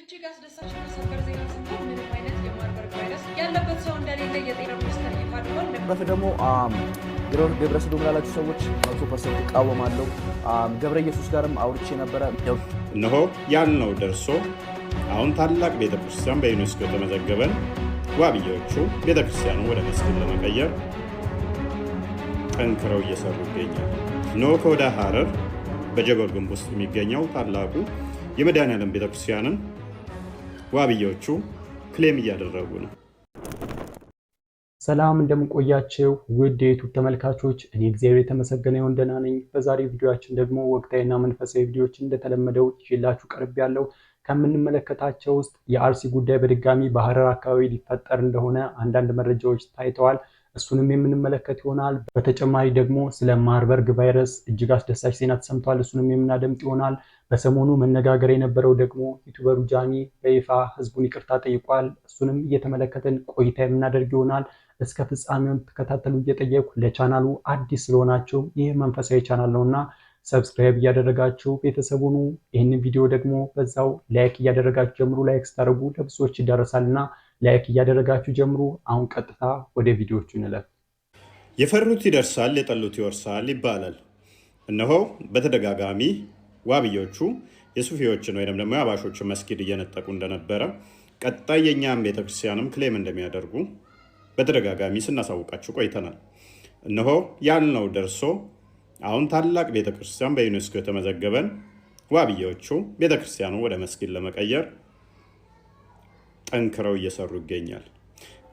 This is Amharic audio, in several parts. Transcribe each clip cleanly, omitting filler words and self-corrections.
እጅግ አስደሳች ሰበር ዜና ሰምተን ምንም አይነት የማርበርግ ቫይረስ ያለበት ሰው እንደሌለ የጤና ሚኒስቴር ይፋ አድርጓል። ደግሞ ገብረ ሰዶም ላላችሁ ሰዎች 100% እቃወማለሁ። ገብረ ኢየሱስ ጋርም አውርቼ ነበረ። እነሆ ያልነው ደርሶ አሁን ታላቅ ቤተክርስቲያን በዩኔስኮ የተመዘገበን ዋብዬዎቹ ቤተክርስቲያኑ ወደ መስጊድ ለመቀየር ጠንክረው እየሰሩ ይገኛል። እነሆ ከወደ ሐረር በጀጎል ግንብ ውስጥ የሚገኘው ታላቁ የመድኃኔዓለም ቤተክርስቲያንን ዋብዬዎቹ ክሌም እያደረጉ ነው። ሰላም እንደምንቆያቸው ውድ የዩቲዩብ ተመልካቾች፣ እኔ እግዚአብሔር የተመሰገነ ይሁን ደህና ነኝ። በዛሬው ቪዲዮአችን ደግሞ ወቅታዊና መንፈሳዊ ቪዲዮዎችን እንደተለመደው ይዤላችሁ ቀርቤያለሁ። ከምንመለከታቸው ውስጥ የአርሲ ጉዳይ በድጋሚ በሐረር አካባቢ ሊፈጠር እንደሆነ አንዳንድ መረጃዎች ታይተዋል። እሱንም የምንመለከት ይሆናል። በተጨማሪ ደግሞ ስለ ማርበርግ ቫይረስ እጅግ አስደሳች ዜና ተሰምቷል። እሱንም የምናደምጥ ይሆናል። በሰሞኑ መነጋገር የነበረው ደግሞ ዩቲዩበሩ ጃኒ በይፋ ህዝቡን ይቅርታ ጠይቋል። እሱንም እየተመለከትን ቆይታ የምናደርግ ይሆናል። እስከ ፍጻሜውን ተከታተሉ እየጠየቁ ለቻናሉ አዲስ ስለሆናችሁ ይህ መንፈሳዊ ቻናል ነውና ሰብስክራይብ እያደረጋችሁ ቤተሰቡኑ ይህንን ቪዲዮ ደግሞ በዛው ላይክ እያደረጋችሁ ጀምሩ። ላይክ ስታደርጉ ለብዙዎች ይደርሳልና ላይክ እያደረጋችሁ ጀምሩ። አሁን ቀጥታ ወደ ቪዲዮቹ እንለፍ። የፈሩት ይደርሳል፣ የጠሉት ይወርሳል ይባላል። እነሆ በተደጋጋሚ ዋብዬዎቹ የሱፊዎችን ወይም ደግሞ የአባሾችን መስጊድ እየነጠቁ እንደነበረ ቀጣይ የእኛም ቤተክርስቲያንም ክሌም እንደሚያደርጉ በተደጋጋሚ ስናሳውቃችሁ ቆይተናል። እነሆ ያልነው ደርሶ አሁን ታላቅ ቤተክርስቲያን በዩኔስኮ የተመዘገበን ዋብዬዎቹ ቤተክርስቲያኑ ወደ መስጊድ ለመቀየር ጠንክረው እየሰሩ ይገኛል።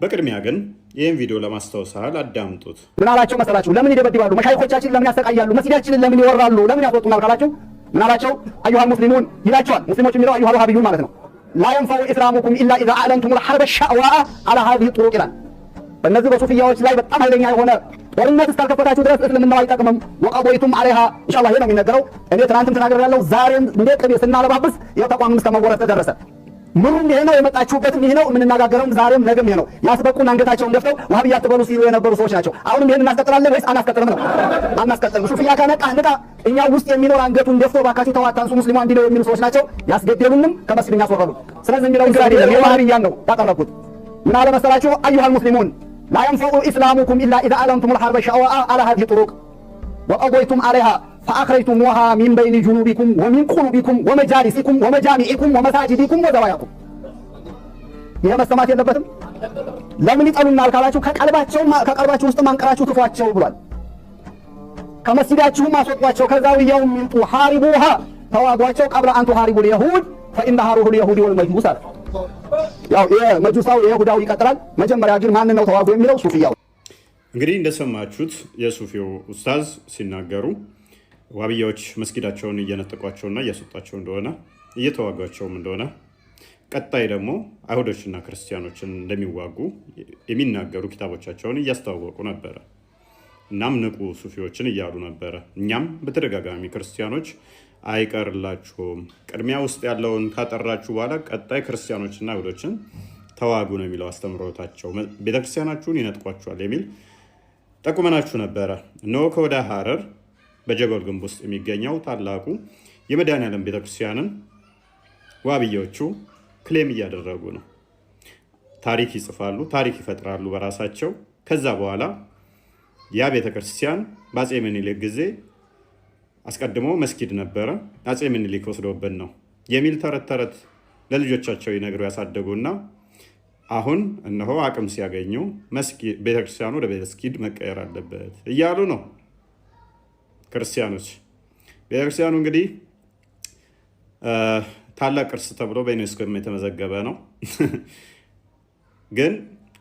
በቅድሚያ ግን ይህን ቪዲዮ ለማስታወስ ያህል አዳምጡት። ምን አላቸው መሰላችሁ? ለምን ይደበድባሉ? መሻይኮቻችን ለምን ያሰቃያሉ? መስጊዳችንን ለምን ይወራሉ? ለምን ያስወጡናል ካላችሁ ምን አላቸው? አዩሃ ሙስሊሙን ይላቸዋል። ሙስሊሞች የሚለው አዩሃ ወሃቢዩን ማለት ነው። ላ የንፈዑ ኢስላሙኩም ኢላ ኢዛ አዕለንቱም ልሐርበ ሻእዋአ አላ ሀዚህ ጥሩቅ ይላል። በእነዚህ በሱፊያዎች ላይ በጣም ኃይለኛ የሆነ ጦርነት እስካልከፈታችሁ ድረስ እስልምናው አይጠቅምም። ወቀቦይቱም አለይሃ ኢንሻአላህ ይሄ ነው የሚነገረው። እኔ ትናንትም ተናግሬያለሁ። ዛሬም እንደ ቅቤ ስናለባብስ ይኸው ተቋም እስከ መወረስ ተደረሰ። ምኑም ይሄ ነው፣ የመጣችሁበትም ይሄ ነው፣ የምንነጋገረውም ዛሬም ነገም ይሄ ነው። ያስበቁን አንገታቸውን ደፍተው ዋህብያ አትበሉ ሲሉ የነበሩ ሰዎች ናቸው። አሁንም ይሄን እናስቀጥላለን ወይስ አናስቀጥልም ነው? አናስቀጥልም። ሱፊያ ከነቃ ንቃ። እኛ ውስጥ የሚኖር አንገቱን ደፍቶ ባካችሁ ተዋታንሱ ሙስሊሙ እንዲለው የሚሉ ሰዎች ናቸው። ያስገደሉንም ከመስጊድ ያስወረዱ። ስለዚህ የሚለው እንግዲህ አይደለም፣ የዋህብያን ነው ያቀረብኩት። ምን አለ መሰላችሁ? አዩሃል ሙስሊሙን ላ የንፈዑ ኢስላሙኩም ኢላ ኢዛ አዕለንቱም ልሐርበ ሻእዋአ አላ ሀዚህ ጥሩቅ ወቀዶይቱም አለይሃ ፈአኽረጅቱሙሃ ሚን በይኒ ጁኑቢኩም ወሚን ቁሉቢኩም ወመጃሊሲኩም ወመጃሚዒኩም ወመሳጅዲኩም ወዘዋያኩም። ይሄ መሰማት የለበትም። ለምን ይጠሉናል ካላችሁ ከቀልባችሁ ውስጥ ማንቀራችሁ ክፏቸው ብሏል። ከመስጊዳችሁም አስወጧቸው፣ ከዛውያውም ይምጡ። ሐሪቡሃ ተዋጓቸው፣ ቀብለ አንቱ ሐሪቡል የሁድ ፈኢነሃ ሩሑል የሁድ ወልመጅሙስ አለ። ያው የመጁሳው የይሁዳው ይቀጥላል። መጀመሪያ ግን ማን ነው ተዋጉ የሚለው? ሱፊያው። እንግዲህ እንደሰማችሁት የሱፊው ኡስታዝ ሲናገሩ ዋብያዎች መስጊዳቸውን እየነጠቋቸውና እያስወጣቸው እንደሆነ እየተዋጓቸውም እንደሆነ ቀጣይ ደግሞ አይሁዶችና ክርስቲያኖችን እንደሚዋጉ የሚናገሩ ኪታቦቻቸውን እያስተዋወቁ ነበረ። እናም ንቁ ሱፊዎችን እያሉ ነበረ። እኛም በተደጋጋሚ ክርስቲያኖች አይቀርላችሁም፣ ቅድሚያ ውስጥ ያለውን ካጠራችሁ በኋላ ቀጣይ ክርስቲያኖችና አይሁዶችን ተዋጉ ነው የሚለው አስተምሮታቸው። ቤተክርስቲያናችሁን ይነጥቋችኋል የሚል ጠቁመናችሁ ነበረ። እነሆ ከወደ ሐረር በጀጎል ግንብ ውስጥ የሚገኘው ታላቁ የመድኃኔዓለም ቤተክርስቲያንን ዋብዬዎቹ ክሌም እያደረጉ ነው። ታሪክ ይጽፋሉ፣ ታሪክ ይፈጥራሉ በራሳቸው። ከዛ በኋላ ያ ቤተክርስቲያን በአፄ ምኒልክ ጊዜ አስቀድሞ መስጊድ ነበረ፣ አፄ ምኒልክ ወስዶብን ነው የሚል ተረት ተረት ለልጆቻቸው ይነግሩ ያሳደጉና አሁን እነሆ አቅም ሲያገኙ ቤተክርስቲያኑ ወደ መስጊድ መቀየር አለበት እያሉ ነው ክርስቲያኖች። ቤተክርስቲያኑ እንግዲህ ታላቅ ቅርስ ተብሎ በዩኔስኮ የተመዘገበ ነው። ግን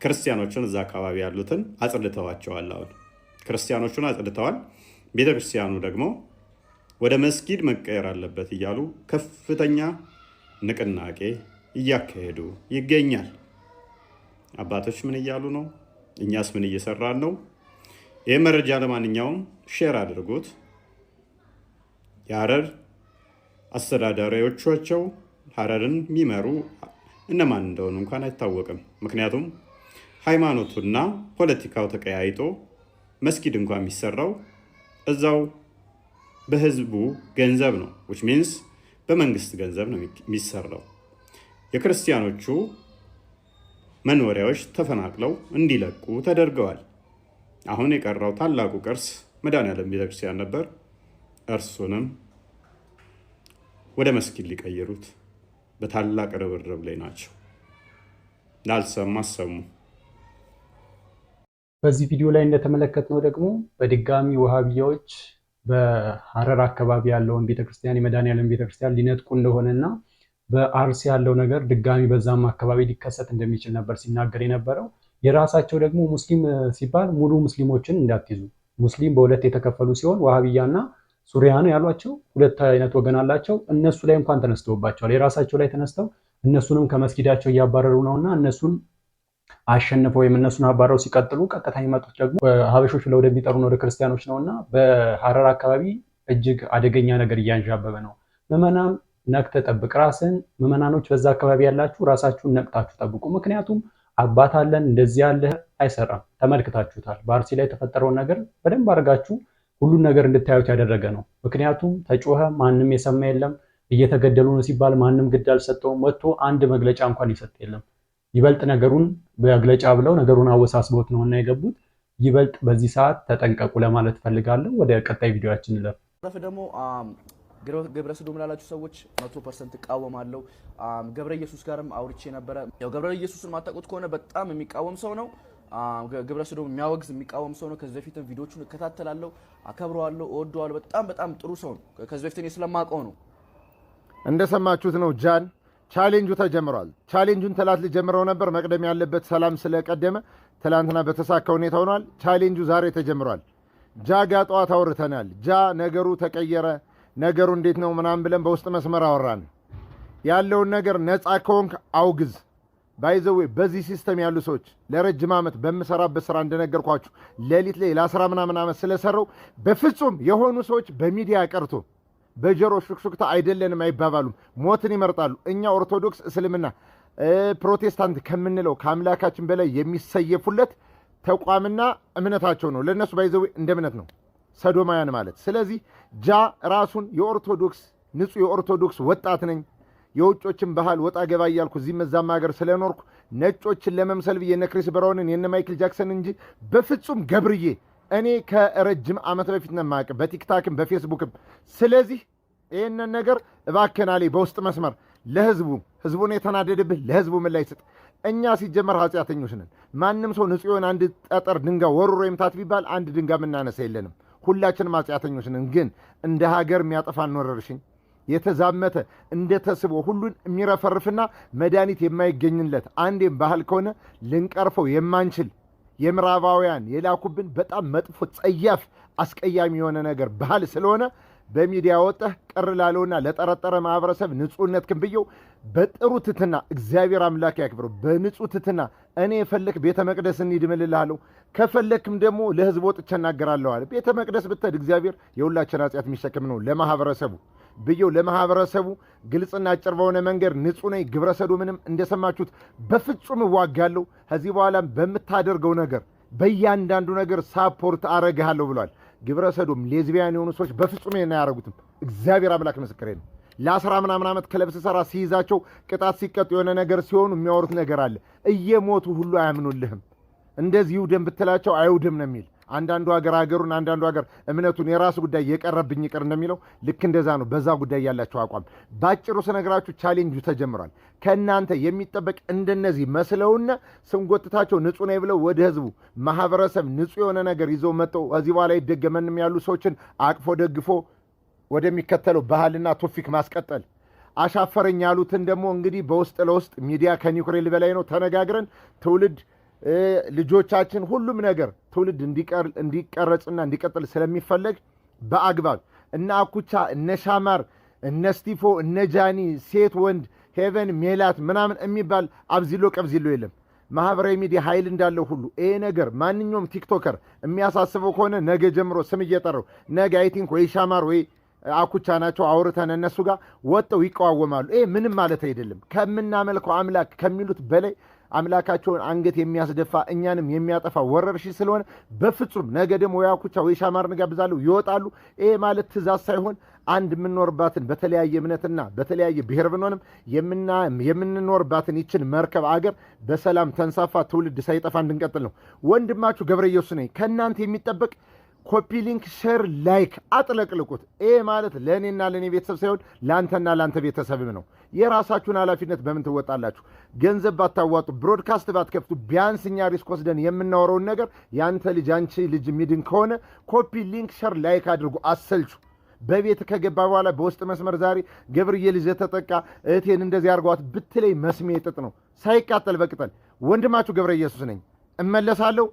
ክርስቲያኖችን እዛ አካባቢ ያሉትን አጽድተዋቸዋል። አሁን ክርስቲያኖቹን አጽድተዋል። ቤተክርስቲያኑ ደግሞ ወደ መስጊድ መቀየር አለበት እያሉ ከፍተኛ ንቅናቄ እያካሄዱ ይገኛል። አባቶች ምን እያሉ ነው? እኛስ ምን እየሰራን ነው? ይህ መረጃ ለማንኛውም ሼር አድርጉት። የሐረር አስተዳዳሪዎቻቸው ሐረርን የሚመሩ እነማን እንደሆኑ እንኳን አይታወቅም። ምክንያቱም ሃይማኖቱና ፖለቲካው ተቀያይጦ መስጊድ እንኳን የሚሰራው እዛው በህዝቡ ገንዘብ ነው። which means በመንግስት ገንዘብ ነው የሚሰራው። የክርስቲያኖቹ መኖሪያዎች ተፈናቅለው እንዲለቁ ተደርገዋል። አሁን የቀረው ታላቁ ቅርስ መድኃኔዓለም ቤተክርስቲያን ነበር። እርሱንም ወደ መስጊድ ሊቀይሩት በታላቅ ርብርብ ላይ ናቸው። ላልሰማ አሰሙ። በዚህ ቪዲዮ ላይ እንደተመለከትነው ደግሞ በድጋሚ ወሃቢያዎች በሐረር አካባቢ ያለውን ቤተክርስቲያን የመድኃኔዓለም ቤተክርስቲያን ሊነጥቁ እንደሆነና በአርሲ ያለው ነገር ድጋሚ በዛም አካባቢ ሊከሰት እንደሚችል ነበር ሲናገር የነበረው። የራሳቸው ደግሞ ሙስሊም ሲባል ሙሉ ሙስሊሞችን እንዳትይዙ፣ ሙስሊም በሁለት የተከፈሉ ሲሆን ወሃቢያና ሱሪያን ያሏቸው ሁለት አይነት ወገን አላቸው። እነሱ ላይ እንኳን ተነስተውባቸዋል። የራሳቸው ላይ ተነስተው እነሱንም ከመስጊዳቸው እያባረሩ ነውና እነሱን አሸንፈው ወይም እነሱን አባረው ሲቀጥሉ ቀጥታ የሚመጡት ደግሞ ሀበሾች ብለው ወደሚጠሩን ወደ ክርስቲያኖች ነውና በሐረር አካባቢ እጅግ አደገኛ ነገር እያንዣበበ ነው። ምዕመናን ነቅተህ ጠብቅ ራስን። ምዕመናኖች በዛ አካባቢ ያላችሁ ራሳችሁን ነቅታችሁ ጠብቁ። ምክንያቱም አባት አለን እንደዚህ ያለ አይሰራም። ተመልክታችሁታል። በአርሲ ላይ የተፈጠረውን ነገር በደንብ አድርጋችሁ ሁሉን ነገር እንድታዩት ያደረገ ነው። ምክንያቱም ተጮኸ፣ ማንም የሰማ የለም። እየተገደሉ ነው ሲባል ማንም ግድ አልሰጠውም። ወጥቶ አንድ መግለጫ እንኳን ይሰጥ የለም። ይበልጥ ነገሩን መግለጫ ብለው ነገሩን አወሳስበውት ነውና የገቡት። ይበልጥ በዚህ ሰዓት ተጠንቀቁ ለማለት ፈልጋለሁ። ወደ ቀጣይ ቪዲዮአችን እንለፍ። ደግሞ ግብረ ሰዶም ላላችሁ ሰዎች 100% እቃወማለሁ። ገብረ ኢየሱስ ጋርም አውርቼ ነበረ። ያው ገብረ ኢየሱስን ማታውቁት ከሆነ በጣም የሚቃወም ሰው ነው። ግብረ ሰዶም የሚያወግዝ የሚቃወም ሰው ነው። ከዚህ በፊትም ቪዲዮቹን እከታተላለሁ፣ አከብረዋለሁ፣ እወደዋለሁ። በጣም ጥሩ ሰው ነው። ከዚህ በፊት እኔ ስለማውቀው ነው። እንደሰማችሁት ነው። ጃን ቻሌንጁ ተጀምሯል። ቻሌንጁን ትላንት ጀምረው ነበር። መቅደም ያለበት ሰላም ስለቀደመ ትላንትና በተሳካ ሁኔታ ሆኗል። ቻሌንጁ ዛሬ ተጀምሯል። ጃ ጋር ጠዋት አውርተናል። ጃ ነገሩ ተቀየረ፣ ነገሩ እንዴት ነው ምናምን ብለን በውስጥ መስመር አወራን። ያለውን ነገር ነፃ ከሆንክ አውግዝ። ባይዘዌ በዚህ ሲስተም ያሉ ሰዎች ለረጅም ዓመት በምሰራበት ስራ እንደነገርኳችሁ ሌሊት ላይ ለ10 ምናምን ዓመት ስለሰራው በፍጹም የሆኑ ሰዎች በሚዲያ ቀርቶ በጀሮ ሹክሹክታ አይደለንም አይባባሉም። ሞትን ይመርጣሉ። እኛ ኦርቶዶክስ፣ እስልምና፣ ፕሮቴስታንት ከምንለው ከአምላካችን በላይ የሚሰየፉለት ተቋምና እምነታቸው ነው። ለነሱ ባይዘዌ እንደ እምነት ነው ሰዶማያን ማለት። ስለዚህ ጃ ራሱን የኦርቶዶክስ ንጹህ የኦርቶዶክስ ወጣት ነኝ፣ የውጮችን ባህል ወጣ ገባ እያልኩ እዚህ መዛም ሀገር ስለኖርኩ ነጮችን ለመምሰል ብዬ የነ ክሪስ ብራውንን የነ ማይክል ጃክሰን እንጂ በፍጹም ገብርዬ እኔ ከረጅም ዓመት በፊት ነው የማውቅ በቲክታክም በፌስቡክም። ስለዚህ ይህንን ነገር እባክህን አለኝ በውስጥ መስመር ህዝቡን የተናደደብህ ለህዝቡ ምን ላይ ስጥ። እኛ ሲጀመር ኃጢአተኞች ነን። ማንም ሰው ንጹህ የሆነ አንድ ጠጠር ድንጋይ ወርሮ ይምታት ቢባል አንድ ድንጋይ የምናነሳ የለንም። ሁላችንም ኃጢአተኞች ነን። ግን እንደ ሀገር የሚያጠፋን ወረርሽኝ የተዛመተ እንደ ተስቦ ሁሉን የሚረፈርፍና መድኃኒት የማይገኝለት አንዴም ባህል ከሆነ ልንቀርፈው የማንችል የምዕራባውያን የላኩብን በጣም መጥፎ ጸያፍ አስቀያሚ የሆነ ነገር ባህል ስለሆነ በሚዲያ ወጣህ ቅር ላለውና ለጠረጠረ ማህበረሰብ ንጹህነት ክንብየው በጥሩ ትትና እግዚአብሔር አምላክ ያክብረው። በንጹህ ትትና እኔ የፈለክ ቤተ መቅደስ እንሂድ እምልልሃለሁ፣ ከፈለክም ደግሞ ለህዝብ ወጥቼ እናገራለሁ አለ። ቤተ መቅደስ ብትሄድ እግዚአብሔር የሁላችን ኃጢአት የሚሸከም ነው። ለማህበረሰቡ ብየው ለማህበረሰቡ ግልጽና አጭር በሆነ መንገድ ንጹህ ነኝ። ግብረ ሰዶምንም እንደሰማችሁት በፍጹም እዋጋለሁ። ከዚህ በኋላም በምታደርገው ነገር በእያንዳንዱ ነገር ሳፖርት አረግሃለሁ ብሏል። ግብረ ሰዶም ሌዝቢያን የሆኑ ሰዎች በፍጹም ይሄን አያረጉትም። እግዚአብሔር አምላክ ምስክሬ ነው። ለ10 ምናምን ዓመት ክለብ ስሰራ ሲይዛቸው ቅጣት ሲቀጡ የሆነ ነገር ሲሆኑ የሚያወሩት ነገር አለ። እየሞቱ ሁሉ አያምኑልህም። እንደዚህ ይውደም ብትላቸው አይውድም ነው የሚል። አንዳንዱ ሀገር ሀገሩን፣ አንዳንዱ ሀገር እምነቱን የራሱ ጉዳይ የቀረብኝ ይቅር እንደሚለው ልክ እንደዛ ነው። በዛ ጉዳይ ያላቸው አቋም ባጭሩ ስነግራችሁ ቻሌንጁ ተጀምሯል። ከእናንተ የሚጠበቅ እንደነዚህ መስለውና ስንጎትታቸው ንጹህ ነኝ ብለው ወደ ህዝቡ ማህበረሰብ ንጹህ የሆነ ነገር ይዘው መጥተው ከዚህ በኋላ ይደገመንም ያሉ ሰዎችን አቅፎ ደግፎ ወደሚከተለው ባህልና ቶፊክ ማስቀጠል። አሻፈረኝ ያሉትን ደግሞ እንግዲህ በውስጥ ለውስጥ ሚዲያ ከኒውክሌር በላይ ነው ተነጋግረን ትውልድ ልጆቻችን ሁሉም ነገር ትውልድ እንዲቀረጽና እንዲቀጥል ስለሚፈለግ በአግባብ እነ አኩቻ እነ ሻማር እነ ስቲፎ እነ ጃኒ ሴት ወንድ ሄቨን ሜላት ምናምን የሚባል አብዚሎ ቀብዚሎ የለም። ማህበራዊ ሚዲያ ኃይል እንዳለው ሁሉ ይሄ ነገር ማንኛውም ቲክቶከር የሚያሳስበው ከሆነ ነገ ጀምሮ ስም እየጠራው ነገ አይ ቲንክ ወይ ሻማር ወይ አኩቻ ናቸው አውርተን እነሱ ጋር ወጥተው ይቃወማሉ። ይሄ ምንም ማለት አይደለም። ከምናመልከው አምላክ ከሚሉት በላይ አምላካቸውን አንገት የሚያስደፋ እኛንም የሚያጠፋ ወረርሽኝ ስለሆነ በፍጹም ነገ ደግሞ ያኩቻ ወይ ሻማርን ጋብዛሉ ይወጣሉ። ይሄ ማለት ትእዛዝ ሳይሆን አንድ የምንኖርባትን በተለያየ እምነትና በተለያየ ብሔር ብንሆንም የምንኖርባትን ይችን መርከብ አገር በሰላም ተንሳፋ ትውልድ ሳይጠፋ እንድንቀጥል ነው። ወንድማችሁ ገብረ ኢየሱስ ነኝ። ከእናንተ የሚጠበቅ ኮፒ ሊንክ፣ ሼር፣ ላይክ አጥለቅልቁት። ይሄ ማለት ለእኔና ለእኔ ቤተሰብ ሳይሆን ለአንተና ለአንተ ቤተሰብም ነው። የራሳችሁን ኃላፊነት በምን ትወጣላችሁ? ገንዘብ ባታዋጡ፣ ብሮድካስት ባትከፍቱ፣ ቢያንስ እኛ ሪስክ ወስደን የምናወረውን ነገር ያንተ ልጅ አንቺ ልጅ የሚድን ከሆነ ኮፒ ሊንክ፣ ሼር፣ ላይክ አድርጉ። አሰልቹ። በቤት ከገባ በኋላ በውስጥ መስመር ዛሬ ገብርዬ ልጅ ተጠቃ እህቴን እንደዚህ አድርጓት ብትለይ መስሜ ጥጥ ነው ሳይቃጠል በቅጠል። ወንድማችሁ ገብረ ኢየሱስ ነኝ። እመላለሳለሁ።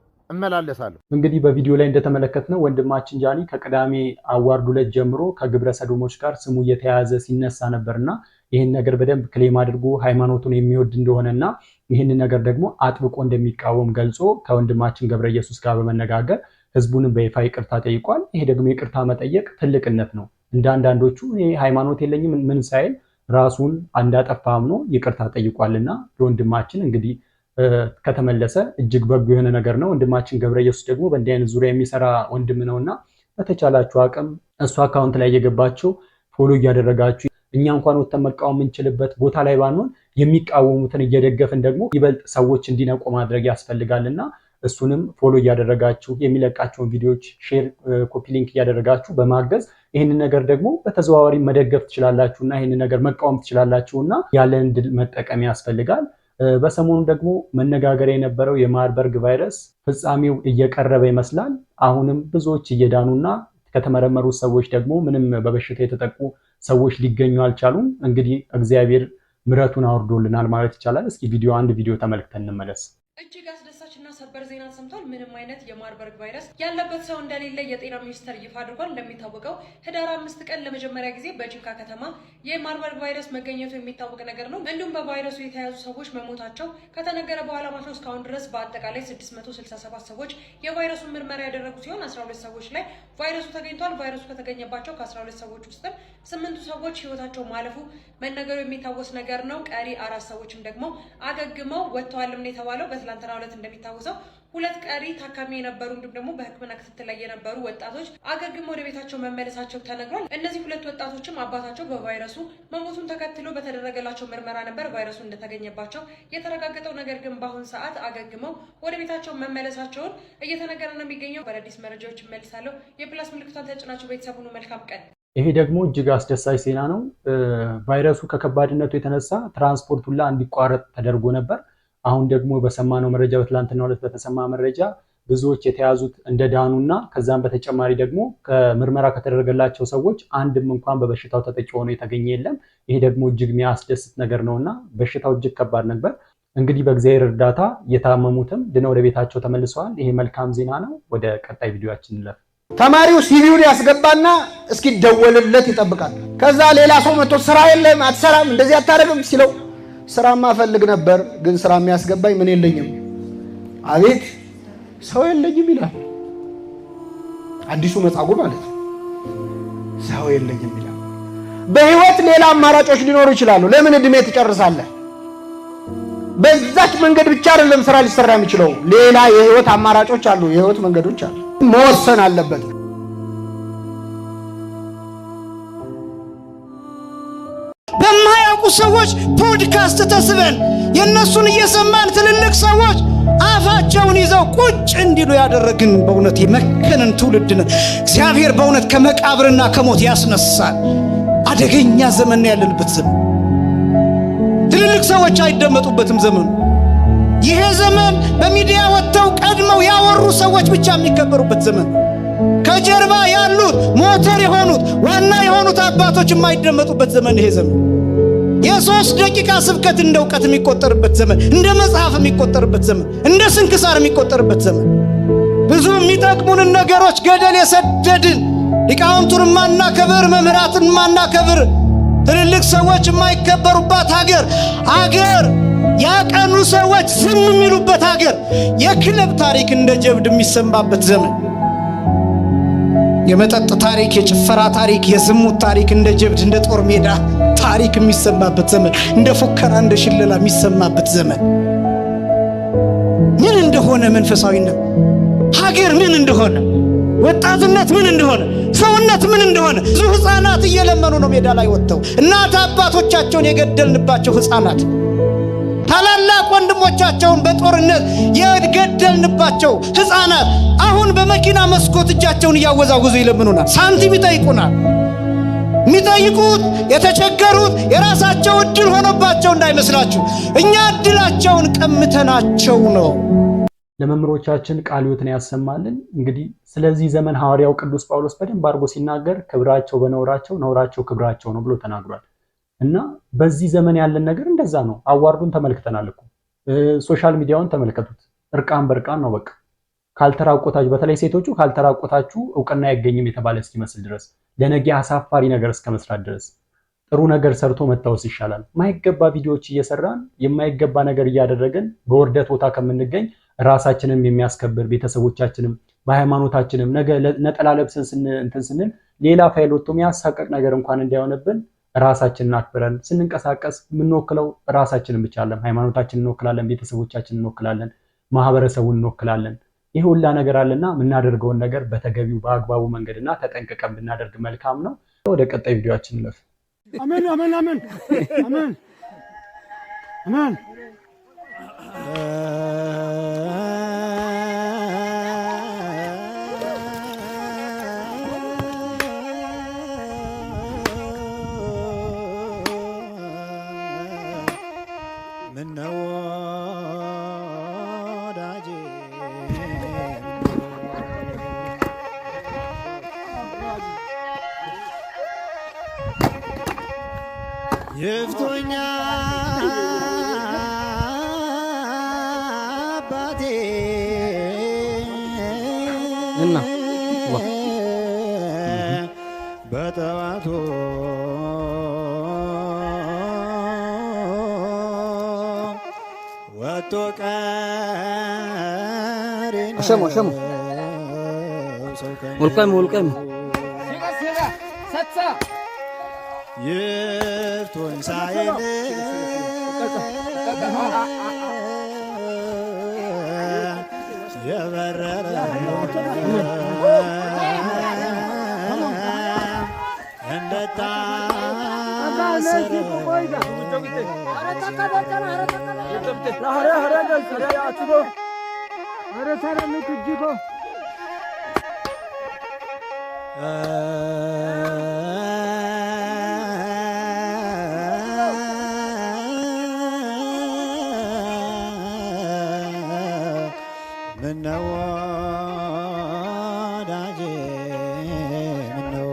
እንግዲህ በቪዲዮ ላይ እንደተመለከትነው ወንድማችን ጃኒ ከቅዳሜ አዋርዱ ዕለት ጀምሮ ከግብረ ሰዶሞች ጋር ስሙ እየተያዘ ሲነሳ ነበርና ይህን ነገር በደንብ ክሌም አድርጎ ሃይማኖቱን የሚወድ እንደሆነና ይህን ነገር ደግሞ አጥብቆ እንደሚቃወም ገልጾ ከወንድማችን ገብረ ኢየሱስ ጋር በመነጋገር ህዝቡንም በይፋ ይቅርታ ጠይቋል። ይሄ ደግሞ ይቅርታ መጠየቅ ትልቅነት ነው። እንደ አንዳንዶቹ ይሄ ሃይማኖት የለኝም ምን ሳይል ራሱን እንዳጠፋ አምኖ ይቅርታ ጠይቋልና ለወንድማችን እንግዲህ ከተመለሰ እጅግ በጎ የሆነ ነገር ነው። ወንድማችን ገብረ ኢየሱስ ደግሞ በእንዲህ አይነት ዙሪያ የሚሰራ ወንድም ነውና በተቻላችሁ አቅም እሱ አካውንት ላይ እየገባችሁ ፎሎ እያደረጋችሁ እኛ እንኳን ወጥተን መቃወም የምንችልበት ቦታ ላይ ባንሆን የሚቃወሙትን እየደገፍን ደግሞ ይበልጥ ሰዎች እንዲነቁ ማድረግ ያስፈልጋልና እሱንም ፎሎ እያደረጋችሁ የሚለቃቸውን ቪዲዮዎች ሼር፣ ኮፒ ሊንክ እያደረጋችሁ በማገዝ ይህንን ነገር ደግሞ በተዘዋዋሪ መደገፍ ትችላላችሁና ይህንን ነገር መቃወም ትችላላችሁና ያለን ድል መጠቀም ያስፈልጋል። በሰሞኑ ደግሞ መነጋገር የነበረው የማርበርግ ቫይረስ ፍጻሜው እየቀረበ ይመስላል። አሁንም ብዙዎች እየዳኑና ከተመረመሩ ሰዎች ደግሞ ምንም በበሽታ የተጠቁ ሰዎች ሊገኙ አልቻሉም። እንግዲህ እግዚአብሔር ምሕረቱን አውርዶልናል ማለት ይቻላል። እስኪ አንድ ቪዲዮ ተመልክተን እንመለስ። እጅግ አስደሳችና ሰበር ዜና ሰምቷል። ምንም አይነት የማርበርግ ቫይረስ ያለበት ሰው እንደሌለ የጤና ሚኒስቴር ይፋ አድርጓል። እንደሚታወቀው ህዳር 5 ቀን ለመጀመሪያ ጊዜ በጂንካ ከተማ የማርበርግ ቫይረስ መገኘቱ የሚታወቅ ነገር ነው። እንዲሁም በቫይረሱ የተያዙ ሰዎች መሞታቸው ከተነገረ በኋላ ማሾ እስካሁን ድረስ በአጠቃላይ 667 ሰዎች የቫይረሱን ምርመራ ያደረጉ ሲሆን 12 ሰዎች ላይ ቫይረሱ ተገኝቷል። ቫይረሱ ከተገኘባቸው ከ12 ሰዎች ውስጥም 8 ሰዎች ህይወታቸው ማለፉ መነገሩ የሚታወስ ነገር ነው። ቀሪ 4 ሰዎችም ደግሞ አገግመው ወጥተዋልም ነው የተባለው። በትላንትናው ዕለት እንደሚታወሰው 2 ቀሪ ታካሚ የነበሩ እንዲሁም ደግሞ በሕክምና ክትትል ላይ የነበሩ ወጣቶች አገግመው ወደ ቤታቸው መመለሳቸው ተነግሯል። እነዚህ 2 ወጣቶችም አባታቸው በቫይረሱ መሞቱን ተከትሎ በተደረገላቸው ምርመራ ነበር ቫይረሱ እንደተገኘባቸው የተረጋገጠው። ነገር ግን በአሁን ሰዓት አገግመው ወደ ቤታቸው መመለሳቸውን እየተነገረ ነው የሚገኘው። በአዳዲስ መረጃዎች እመልሳለሁ። የፕላስ ምልክቷን ተጭናችሁ ቤተሰብ ሁኑ። መልካም ቀን። ይሄ ደግሞ እጅግ አስደሳች ዜና ነው። ቫይረሱ ከከባድነቱ የተነሳ ትራንስፖርት ሁላ እንዲቋረጥ ተደርጎ ነበር። አሁን ደግሞ በሰማነው መረጃ በትላንትናው ዕለት በተሰማ መረጃ ብዙዎች የተያዙት እንደዳኑና ከዛም በተጨማሪ ደግሞ ከምርመራ ከተደረገላቸው ሰዎች አንድም እንኳን በበሽታው ተጠቂ ሆኖ የተገኘ የለም። ይሄ ደግሞ እጅግ የሚያስደስት ነገር ነውና በሽታው እጅግ ከባድ ነበር። እንግዲህ በእግዚአብሔር እርዳታ የታመሙትም ድነው ወደ ቤታቸው ተመልሰዋል። ይሄ መልካም ዜና ነው። ወደ ቀጣይ ቪዲዮአችን እንለፍ። ተማሪው ሲቪውን ያስገባና እስኪደወልለት ይጠብቃል። ከዛ ሌላ ሰው መጥቶ ስራ የለም አትሰራም እንደዚህ አታረግም ሲለው ስራማ ፈልግ ነበር ግን ስራ የሚያስገባኝ ምን የለኝም፣ አቤት ሰው የለኝም ይላል። አዲሱ መጻጉዕ ማለት ነው። ሰው የለኝም ይላል። በህይወት ሌላ አማራጮች ሊኖሩ ይችላሉ። ለምን እድሜ ትጨርሳለህ? በዛች መንገድ ብቻ አይደለም ስራ ሊሰራ የሚችለው። ሌላ የህይወት አማራጮች አሉ፣ የህይወት መንገዶች አሉ። መወሰን አለበት። በማያውቁ ሰዎች ፖድካስት ተስበን የነሱን እየሰማን ትልልቅ ሰዎች አፋቸውን ይዘው ቁጭ እንዲሉ ያደረግን በእውነት የመከነን ትውልድ ነን። እግዚአብሔር በእውነት ከመቃብርና ከሞት ያስነሳል። አደገኛ ዘመን ያለንበት ዘመን፣ ትልልቅ ሰዎች አይደመጡበትም ዘመኑ። ይሄ ዘመን በሚዲያ ወጥተው ቀድመው ያወሩ ሰዎች ብቻ የሚከበሩበት ዘመን፣ ከጀርባ ያሉት ሞተር የሆኑት ዋና የሆኑት አባቶች የማይደመጡበት ዘመን ይሄ ዘመን። የ3 ደቂቃ ስብከት እንደ ዕውቀት የሚቆጠርበት ዘመን፣ እንደ መጽሐፍ የሚቆጠርበት ዘመን፣ እንደ ስንክሳር የሚቆጠርበት ዘመን። ብዙ የሚጠቅሙንን ነገሮች ገደል የሰደድን ሊቃውንቱን ማናከብር፣ መምህራትን ማናከብር፣ ትልልቅ ሰዎች የማይከበሩባት ሀገር፣ ያቀኑ ሰዎች ዝም የሚሉበት ሀገር፣ የክለብ ታሪክ እንደ ጀብድ የሚሰማበት ዘመን፣ የመጠጥ ታሪክ፣ የጭፈራ ታሪክ፣ የዝሙት ታሪክ እንደ ጀብድ እንደ ጦር ሜዳ ታሪክ የሚሰማበት ዘመን፣ እንደ ፉከራ እንደ ሽለላ የሚሰማበት ዘመን። እንደሆነ መንፈሳዊነት፣ ሀገር ምን እንደሆነ፣ ወጣትነት ምን እንደሆነ፣ ሰውነት ምን እንደሆነ ብዙ ሕፃናት እየለመኑ ነው ሜዳ ላይ ወጥተው። እናት አባቶቻቸውን የገደልንባቸው ሕፃናት፣ ታላላቅ ወንድሞቻቸውን በጦርነት የገደልንባቸው ሕፃናት አሁን በመኪና መስኮት እጃቸውን እያወዛወዙ ይለምኑናል። ሳንቲም ይጠይቁናል። የሚጠይቁት የተቸገሩት የራሳቸው እድል ሆኖባቸው እንዳይመስላችሁ፣ እኛ እድላቸውን ቀምተናቸው ነው። ለመምህሮቻችን ቃለ ሕይወትን ያሰማልን። እንግዲህ ስለዚህ ዘመን ሐዋርያው ቅዱስ ጳውሎስ በደንብ አድርጎ ሲናገር ክብራቸው በነውራቸው ነውራቸው ክብራቸው ነው ብሎ ተናግሯል። እና በዚህ ዘመን ያለን ነገር እንደዛ ነው። አዋርዱን ተመልክተናል እኮ ሶሻል ሚዲያውን ተመልከቱት። እርቃን በርቃን ነው በቃ። ካልተራቆታችሁ በተለይ ሴቶቹ ካልተራቆታችሁ እውቅና አይገኝም የተባለ እስኪመስል ድረስ ለነገ አሳፋሪ ነገር እስከ መስራት ድረስ ጥሩ ነገር ሰርቶ መታወስ ይሻላል። ማይገባ ቪዲዮዎች እየሰራን የማይገባ ነገር እያደረግን በውርደት ቦታ ከምንገኝ ራሳችንም የሚያስከብር ቤተሰቦቻችንም በሃይማኖታችንም ነገ ነጠላ ለብሰን እንትን ስንል ሌላ ፋይል ወጥቶ የሚያሳቀቅ ነገር እንኳን እንዳይሆንብን ራሳችንን አክብረን ስንንቀሳቀስ የምንወክለው ራሳችንን ብቻ አይደለም። ሃይማኖታችንን እንወክላለን፣ ቤተሰቦቻችንን እንወክላለን፣ ማህበረሰቡን እንወክላለን። ይህ ሁላ ነገር አለና የምናደርገውን ነገር በተገቢው በአግባቡ መንገድና ተጠንቅቀን ብናደርግ መልካም ነው። ወደ ቀጣይ ቪዲዮአችን እንለፍ። አሜን አሜን አሜን አሜን አሜን። ምነው ወዳጄ ይፍቶኛ አባቴ እና በጠዋቱ ወጥቶ ቀሪና ሸሞ ወልቀም ይፍቶኝ ሳይል የበረረ እንደታሰረ ምነው ወዳጄ ምነው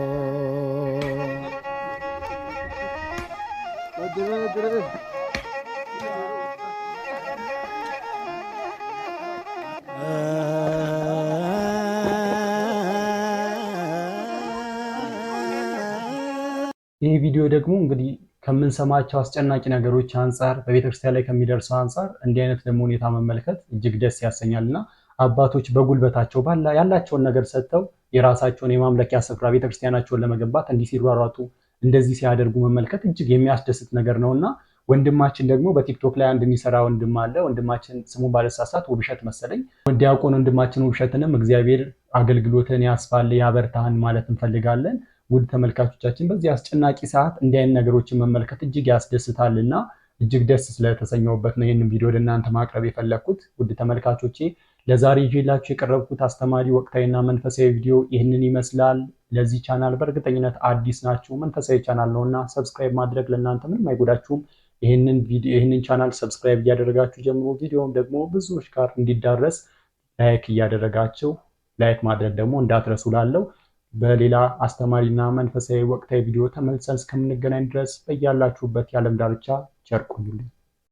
ይህ ቪዲዮ ደግሞ እንግዲህ ከምንሰማቸው አስጨናቂ ነገሮች አንጻር በቤተክርስቲያን ላይ ከሚደርሰው አንጻር እንዲህ አይነት ደግሞ ሁኔታ መመልከት እጅግ ደስ ያሰኛልና አባቶች በጉልበታቸው ያላቸውን ነገር ሰጥተው የራሳቸውን የማምለኪያ ስፍራ ቤተክርስቲያናቸውን ለመገንባት እንዲህ ሲሯሯጡ እንደዚህ ሲያደርጉ መመልከት እጅግ የሚያስደስት ነገር ነውና ወንድማችን ደግሞ በቲክቶክ ላይ አንድ የሚሰራ ወንድም አለ። ወንድማችን ስሙ ባለሳሳት ውብሸት መሰለኝ። ዲያቆን ወንድማችን ውብሸትንም እግዚአብሔር አገልግሎትን ያስፋል ያበርታህን ማለት እንፈልጋለን። ውድ ተመልካቾቻችን በዚህ አስጨናቂ ሰዓት እንዲህ አይነት ነገሮችን መመልከት እጅግ ያስደስታልና እጅግ ደስ ስለተሰኘሁበት ነው ይህንን ቪዲዮ ለእናንተ ማቅረብ የፈለግኩት። ውድ ተመልካቾቼ ለዛሬ ይዤላችሁ የቀረብኩት አስተማሪ ወቅታዊና መንፈሳዊ ቪዲዮ ይህንን ይመስላል። ለዚህ ቻናል በእርግጠኝነት አዲስ ናችሁ፣ መንፈሳዊ ቻናል ነውና ሰብስክራይብ ማድረግ ለእናንተ ምንም አይጎዳችሁም። ይህንን ቻናል ሰብስክራይብ እያደረጋችሁ ጀምሮ ቪዲዮውን ደግሞ ብዙዎች ጋር እንዲዳረስ ላይክ እያደረጋችሁ ላይክ ማድረግ ደግሞ እንዳትረሱ ላለው በሌላ አስተማሪና መንፈሳዊ ወቅታዊ ቪዲዮ ተመልሰን እስከምንገናኝ ድረስ በያላችሁበት የዓለም ዳርቻ ቸር ቆዩልኝ።